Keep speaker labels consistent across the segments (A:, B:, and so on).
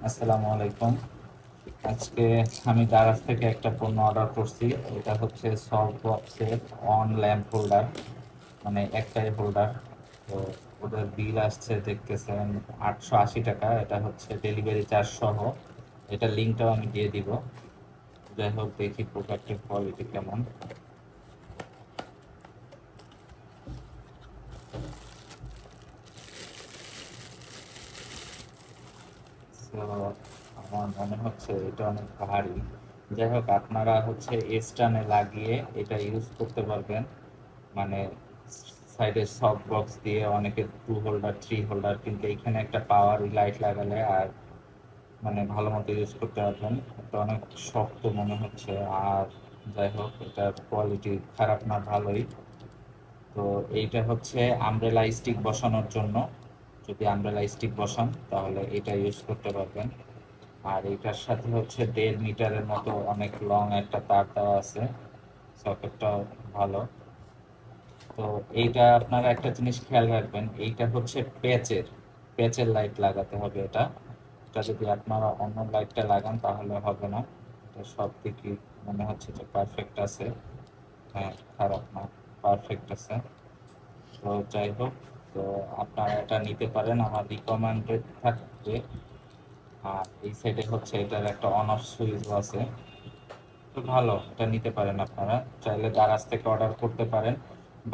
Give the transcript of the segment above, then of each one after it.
A: আসসালামু আলাইকুম। আজকে আমি দারাজ থেকে একটা পণ্য অর্ডার করছি। এটা হচ্ছে সফট বক্সের অন ল্যাম্প হোল্ডার, মানে একটাই হোল্ডার। তো ওদের বিল আসছে দেখতেছেন 880 টাকা। এটা হচ্ছে ডেলিভারি চার্জ সহ। এটা লিঙ্কটাও আমি দিয়ে দিব। যাই হোক, দেখি প্রোডাক্টের কোয়ালিটি কেমন। তো আমার মনে হচ্ছে এটা অনেক ভারী। যাই হোক, আপনারা হচ্ছে স্টানে লাগিয়ে এটা ইউজ করতে পারবেন। মানে সাইডে সফট বক্স দিয়ে অনেকে 2 হোল্ডার 3 হোল্ডার, কিন্তু এখানে একটা পাওয়ার লাইট লাগালে আর মানে ভালো মতো ইউজ করতে পারবেন। এটা অনেক শক্ত মনে হচ্ছে। আর যাই হোক, এটার কোয়ালিটি খারাপ না, ভালোই। তো এইটা হচ্ছে আমব্রেলা স্টিক বসানোর জন্য। যদি আমব্রেলা স্টিক বসান তাহলে এটা ইউজ করতে পারবেন। আর এইটার সাথে হচ্ছে 1.5 মিটারের মতো অনেক লং একটা তার দেওয়া আছে। সকেটটাও ভালো। তো এইটা আপনারা একটা জিনিস খেয়াল রাখবেন, এইটা হচ্ছে প্যাচের লাইট লাগাতে হবে। এটা যদি আপনারা অন্য লাইটটা লাগান তাহলে হবে না। এটা সব দিকই মনে হচ্ছে যে পারফেক্ট আছে। হ্যাঁ, খারাপ না, পারফেক্ট আছে। তো যাই হোক, তো আপনারা এটা নিতে পারেন, আমার রিকমেন্ডেড থাকবে। আর এই সাইডে হচ্ছে এটার একটা অন অফ সুইচও আছে। তো ভালো, এটা নিতে পারেন আপনারা। চাইলে দারাজ থেকে অর্ডার করতে পারেন।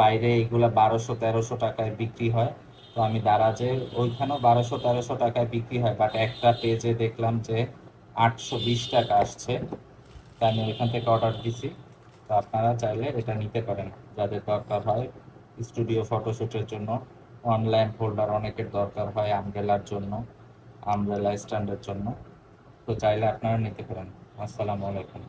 A: বাইরে এইগুলা 1200-1300 টাকায় বিক্রি হয়। তো আমি দারাজে ওইখানেও 1200-1300 টাকায় বিক্রি হয়, বাট একটা পেজে দেখলাম যে 820 টাকা আসছে। তাই আমি ওইখান থেকে অর্ডার দিছি। তো আপনারা চাইলে এটা নিতে পারেন, যাদের দরকার হয় স্টুডিও ফটোশ্যুটের জন্য। অনলাইন হোল্ডার অনেকের দরকার হয় আমব্রেলার জন্য, আমব্রেলা স্ট্যান্ডের জন্য। তো চাইলে আপনারা নিতে পারেন। আসসালামু আলাইকুম।